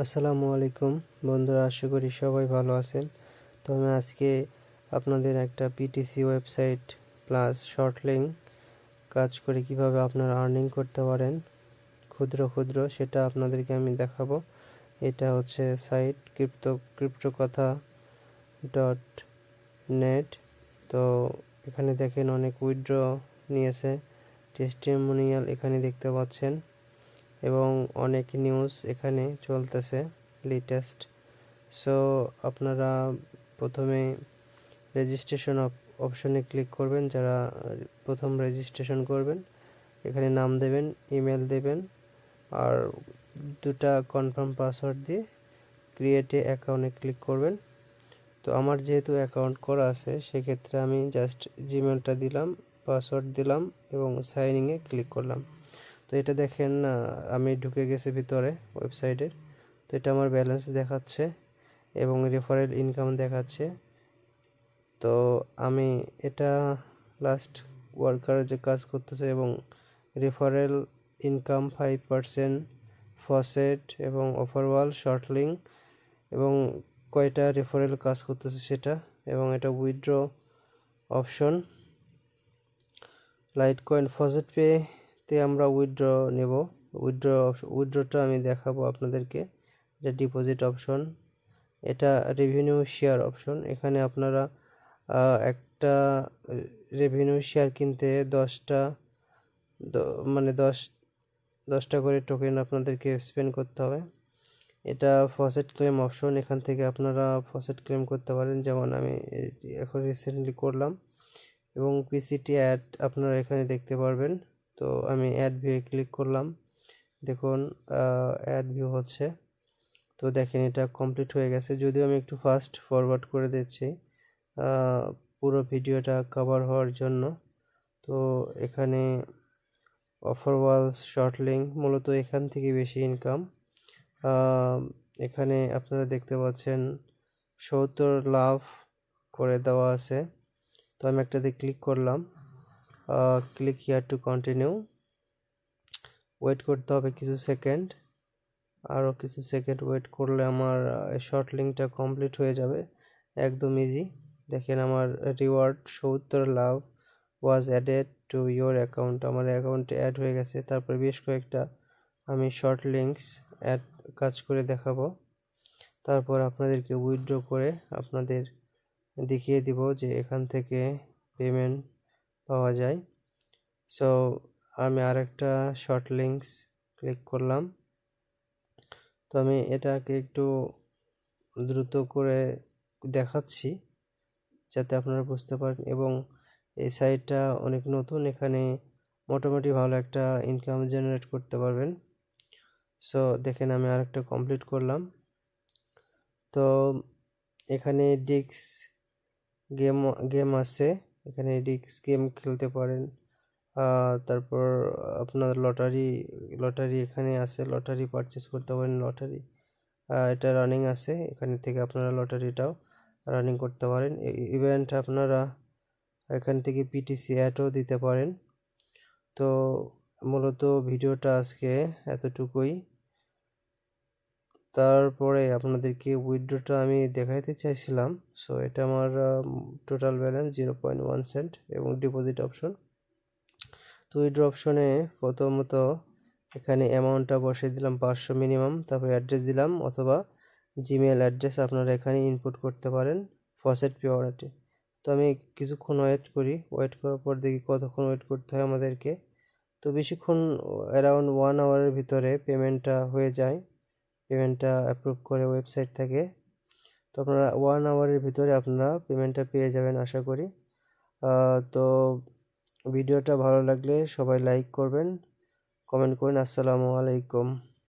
আসসালামু আলাইকুম বন্ধুরা, আশা করি সবাই ভালো আছেন। তো আমি আজকে আপনাদের একটা পিটিসি ওয়েবসাইট প্লাস শর্টলিঙ্ক কাজ করে কিভাবে আপনারা আর্নিং করতে পারেন ক্ষুদ্র ক্ষুদ্র, সেটা আপনাদেরকে আমি দেখাবো। এটা হচ্ছে সাইট ক্রিপ্টোকথা ডট নেট। তো এখানে দেখেন অনেক উইথড্র নিয়েছে, টেস্টিমোনিয়াল এখানে দেখতে পাচ্ছেন এবং অনেক নিউজ এখানে চলতেছে লেটেস্ট। সো আপনারা প্রথমে রেজিস্ট্রেশন অপশনে ক্লিক করবেন। যারা প্রথম রেজিস্ট্রেশন করবেন, এখানে নাম দেবেন, ইমেল দেবেন আর দুটা কনফার্ম পাসওয়ার্ড দিয়ে ক্রিয়েট এ অ্যাকাউন্টে ক্লিক করবেন। তো আমার যেহেতু অ্যাকাউন্ট করা আছে, সেক্ষেত্রে আমি জাস্ট জিমেলটা দিলাম, পাসওয়ার্ড দিলাম এবং সাইন ইনে ক্লিক করলাম। তো এটা দেখেন আমি ঢুকে গেছি ভিতরে ওয়েবসাইটের। তো এটা আমার ব্যালেন্স দেখাচ্ছে এবং রেফারেল ইনকাম দেখাচ্ছে। তো আমি এটা লাস্ট ওয়ার্কার যে কাজ করতেছে এবং রেফারেল ইনকাম 5% ফসেট এবং ওভারঅল শর্টলিং এবং কয়টা রেফারেল কাজ করতেছে সেটা, এবং এটা withdraw option light coin faucet পেতে আমরা উইথড্র নেব। উইথড্রটা আমি দেখাবো আপনাদেরকে। এটা ডিপোজিট অপশন, এটা রেভিনিউ শেয়ার অপশন। এখানে আপনারা একটা রেভিনিউ শেয়ার কিনতে 10টা মানে 10টা করে টোকেন আপনাদেরকে স্পেন্ড করতে হবে। এটা ফসেট ক্লেম অপশন, এখান থেকে আপনারা ফসেট ক্লেম করতে পারেন, যেমন আমি এখন রিসেন্টলি করলাম। এবং পিসিটি অ্যাড আপনারা এখানে দেখতে পারবেন। তো আমি অ্যাড ভিউ ক্লিক করলাম, দেখুন অ্যাড ভিউ হচ্ছে। তো দেখেন এটা কমপ্লিট হয়ে গেছে, যদিও আমি একটু ফাস্ট ফরওয়ার্ড করে দিচ্ছি পুরো ভিডিওটা কভার হওয়ার জন্য। তো এখানে অফার ওয়ালস শর্ট লিঙ্ক, মূলত এখান থেকে বেশি ইনকাম। এখানে আপনারা দেখতে পাচ্ছেন 70 লাভ করে দেওয়া আছে। তো আমি একটাতে ক্লিক করলাম, click here to continue. Wait করতে হবে কিছু সেকেন্ড, আরও কিছু সেকেন্ড ওয়েট করলে আমার শর্ট লিঙ্কটা কমপ্লিট হয়ে যাবে, একদম ইজি। দেখেন আমার reward 70 love was added to your account, আমার অ্যাকাউন্টে অ্যাড হয়ে গেছে। তারপর বেশ কয়েকটা আমি শর্ট লিঙ্কস অ্যাড কাজ করে দেখাবো। তারপর আপনাদেরকে উইথড্র করে আপনাদের দেখিয়ে দিব যে এখান থেকে পেমেন্ট পাওয়া যায়। সো আমি আরেকটা শর্ট লিঙ্কস ক্লিক করলাম। তো আমি এটাকে একটু দ্রুত করে দেখাচ্ছি যাতে আপনারা বুঝতে পারেন, এবং এই সাইটটা অনেক নতুন, এখানে মোটামুটি ভালো একটা ইনকাম জেনারেট করতে পারবেন। সো দেখেন আমি আরেকটা কমপ্লিট করলাম। তো এখানে ডিস্ক গেম আছে, এখানে ডিস্ক গেম খেলতে পারেন। তারপর আপনার লটারি এখানে আছে, লটারি পারচেস করতে পারেন। লটারি এটা রানিং আছে, এখানে থেকে আপনারা লটারিটাও রানিং করতে পারেন। ইভেন্ট আপনারা এখান থেকে পিটিসি অ্যাডও দিতে পারেন। তো মূলত ভিডিওটা আজকে এতটুকুই। তারপরে আপনাদেরকে উইথড্রটা আমি দেখাইতে চাইছিলাম। সো এটা আমার টোটাল ব্যালেন্স 0.1 সেন্ট এবং ডিপোজিট অপশন। তো উইথড্র অপশনে প্রথমত এখানে অ্যামাউন্টটা বসিয়ে দিলাম 500 মিনিমাম, তারপর অ্যাড্রেস দিলাম অথবা জিমেল অ্যাড্রেস আপনারা এখানে ইনপুট করতে পারেন ফসেট পে ওয়ালেটে। তো আমি কিছুক্ষণ ওয়েট করার পর দেখি কতক্ষণ ওয়েট করতে হয় আমাদেরকে। তো বেশিক্ষণ, অ্যারাউন্ড 1 আওয়ারের ভিতরে পেমেন্টটা হয়ে যায়, পেমেন্টটা অ্যাপ্রুভ করে ওয়েবসাইট থেকে। তো আপনারা 1 আওয়ারের ভিতরে আপনারা পেমেন্টটা পেয়ে যাবেন আশা করি। তো ভিডিওটা ভালো লাগলে সবাই লাইক করবেন, কমেন্ট করুন। আসসালামু আলাইকুম।